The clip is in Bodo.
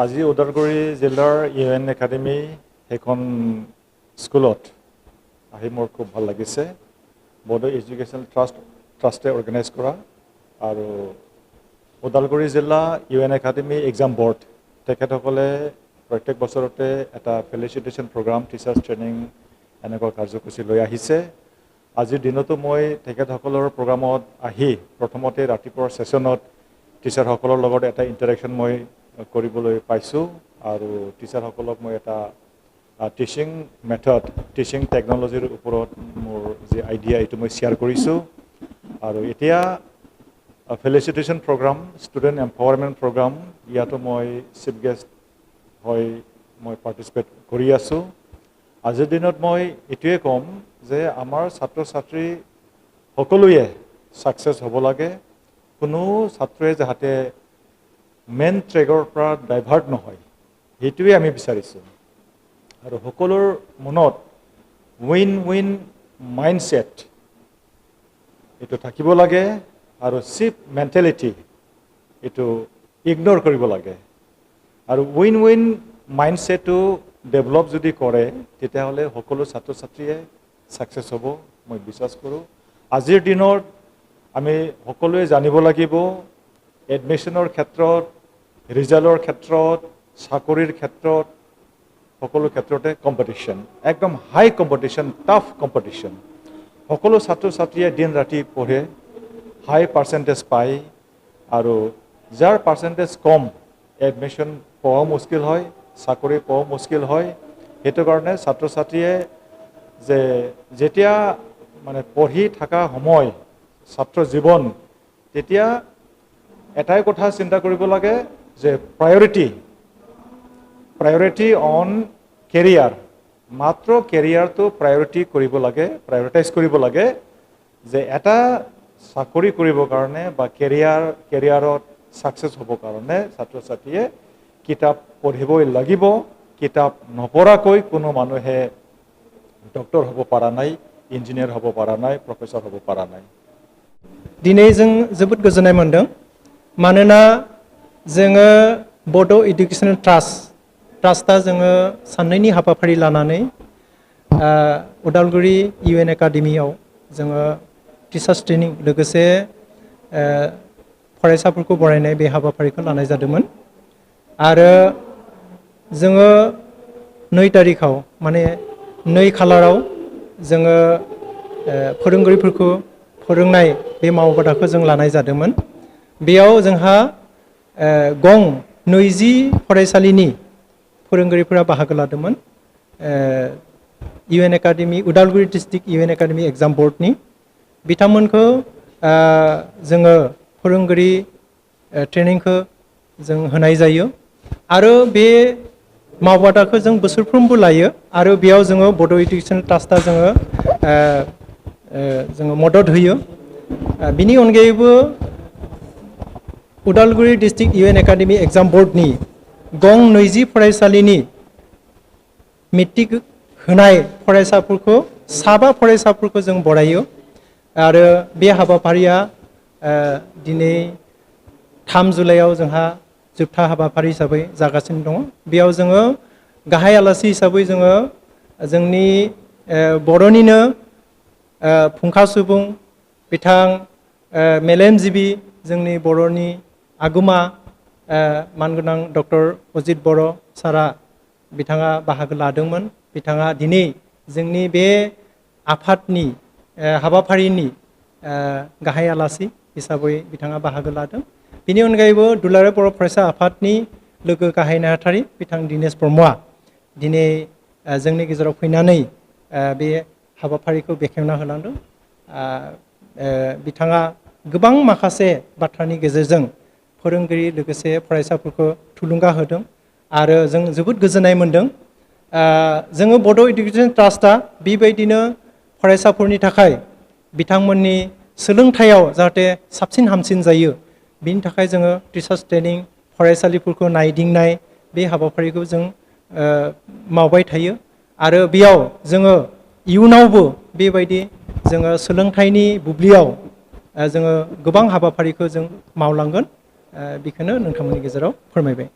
আজি উদলগুৰি জিলাৰ ইউএন একাডেমি এখন স্কুলত আহি মোৰ খুব ভাল লাগিছে। বডো এডুকেশ্যন ট্ৰাষ্টে অৰ্গেনাইজ কৰা আৰু উদলগুৰি জিলা ইউএন একাডেমি এক্সাম বোৰ্ড তেখেতসকলে প্ৰত্যেক বছৰতে এটা ফেলিচিটেশ্যন প্ৰগ্ৰাম টিচাৰ্ছ ট্ৰেইনিং এনেকুৱা কাৰ্যসূচী লৈ আহিছে। আজিৰ দিনতো মই তেখেতসকলৰ প্ৰগ্ৰামত আহি প্ৰথমতে ৰাতিপুৱাৰ ছেছনত টিচাৰসকলৰ লগত এটা ইণ্টাৰেকশ্যন মই কৰিবলৈ পাইছোঁ আৰু টিচাৰসকলক মই এটা টিচিং মেথড টিচিং টেকন'লজিৰ ওপৰত মোৰ যি আইডিয়া এইটো মই শ্বেয়াৰ কৰিছোঁ। আৰু এতিয়া ফেলিচিটেশ্যন প্ৰগ্ৰাম ষ্টুডেণ্ট এম্পাৱাৰমেণ্ট প্ৰগ্ৰাম ইয়াতো মই চিফ গেষ্ট হৈ মই পাৰ্টিচিপেট কৰি আছোঁ। আজিৰ দিনত মই এইটোৱে ক'ম যে আমাৰ ছাত্ৰ ছাত্ৰী সকলোৱে ছাকচেছ হ'ব লাগে। কোনো ছাত্ৰই যাতে মেইন ট্ৰেকৰ পৰা ডাইভাৰ্ট নহয় সেইটোৱে আমি বিচাৰিছোঁ। আৰু সকলোৰ মনত উইন উইন মাইণ্ডছেট এইটো থাকিব লাগে আৰু চিপ মেণ্টেলিটি এইটো ইগন'ৰ কৰিব লাগে। আৰু উইন উইন মাইণ্ডছেটটো ডেভেলপ যদি কৰে তেতিয়াহ'লে সকলো ছাত্ৰ ছাত্ৰীয়ে ছাকচেছ হ'ব মই বিশ্বাস কৰোঁ। আজিৰ দিনত আমি সকলোৱে জানিব লাগিব এডমিশ্যনৰ ক্ষেত্ৰত, ৰিজাল্টৰ ক্ষেত্ৰত, চাকৰিৰ ক্ষেত্ৰত সকলো ক্ষেত্ৰতে কম্পিটিশ্যন, একদম হাই কম্পিটিশ্যন, টাফ কম্পিটিশ্যন। সকলো ছাত্ৰ ছাত্ৰীয়ে দিন ৰাতি পঢ়ে, হাই পাৰ্চেণ্টেজ পায় আৰু যাৰ পাৰ্চেণ্টেজ কম এডমিশ্যন পোৱাও মুস্কিল হয়, চাকৰি পোৱাও মুস্কিল হয়। সেইটো কাৰণে ছাত্ৰ ছাত্ৰীয়ে যেতিয়া মানে পঢ়ি থকা সময় ছাত্ৰ জীৱন তেতিয়া এটাই কথা চিন্তা কৰিব লাগে যে প্ৰায়ৰিটি অন কেৰিয়াৰ, মাত্ৰ কেৰিয়াৰটো প্ৰায়ৰিটি কৰিব লাগে, প্ৰায়ৰিটাইজ কৰিব লাগে। যে এটা চাকৰি কৰিবৰ কাৰণে বা কেৰিয়াৰত ছাকচেছ হ'বৰ কাৰণে ছাত্ৰ ছাত্ৰীয়ে কিতাপ পঢ়িবই লাগিব। কিতাপ নপঢ়াকৈ কোনো মানুহে ডক্টৰ হ'ব পৰা নাই, ইঞ্জিনিয়াৰ হ'ব পৰা নাই, প্ৰফেচৰ হ'ব পৰা নাই। दिनै जों जोबोद गोजोननाय मोनदों मानोना जोङो बड' एडुकेशनल ट्रास्टआ जोङो साननैनि हाबाफारि लानानै उदालगुरि इउएन एकाडेमियाव जोङो टिचार्स ट्रेनिं लोगोसे फरायसाफोरखौ बरायनाय बे हाबाफारिखौ लानाय जादोंमोन। आरो जोङो 2 तारिखाव माने 2 खालाराव जोङो फोरोंगिरिफोरखौ फोरोंनाय बे मावबादाखौ जों लानाय जादोंमोन। बेयाव जोंहा गं 20 फरायसालिनि फोरोंगिरिफोरा बाहागो लादोंमोन। इउएन एकाडेमि उदालगुरि डिस्ट्रिक्ट इउएन एकाडेमि एग्जाम बोर्डनि बिथांमोनखौ जोङो फोरोंगिरि ट्रेनिंखौ जों होनाय जायो। आरो बे मावबादाखौ जों बोसोरफ्रोमबो लायो आरो बेयाव जोङो बड' एडुकेशन ट्रास्टआ जोङो मदद होयो। बिनि अनगायैबो उदालगुरि डिस्ट्रिक्ट इउएन एकाडेमि एग्जाम बोर्डनि गं 20 फरायसालिनि मेट्रिक होनाय फरायसाफोरखौ 7 फरायसाफोरखौ जों बरायो। आरो बे हाबाफारिया दिनै 3 जुलाइआव जोंहा जोबथा हाबाफारि हिसाबै जागासिनो दङ। बेयाव जोङो गाहाय आलासि हिसाबै जोङो जोंनि बर'निनो फुंखा सुबुं बिथां मेलेमजिबि जोंनि बर'नि आगुमा मानगोनां डक्टर अजित बर' सारा बिथाङा बाहागो लादोंमोन। बिथाङा दिनै जोंनि बे आफादनि हाबाफारिनि गाहाय आलासि हिसाबै बिथाङा बाहागो लादों। बिनि अनगायैबो दुलाराय बर' फरायसा आफादनि लोगो गाहाय नेहाथारि बिथां दिनेश ब्रह्मआ दिनै जोंनि गेजेराव फैनानै बे हाबाफारिखौ बेखेवना होलांदों। बिथाङा गोबां माखासे बाथ्रानि गेजेरजों फोरोंगिरि लोगोसे फरायसाफोरखौ थुलुंगा होदों आरो जों जोबोद गोजोननाय मोनदों। जोङो बड' एडुकेशन ट्रास्टआ बेबायदिनो फरायसाफोरनि थाखाय बिथांमोननि सोलोंथायाव जाहाथे साबसिन हामसिन जायो बिनि थाखाय जोङो टिचार्स ट्रेनिं फरायसालिफोरखौ नायदिंनाय बे हाबाफारिखौ जों मावबाय थायो। आरो बेयाव जोङो इयुनावबो बेबायदि जोङो सोलोंथाइनि बुब्लियाव जोङो गोबां हाबाफारिखौ जों मावलांगोन। बेखौनो नोंथांमोननि गेजेराव फोरमायबाय।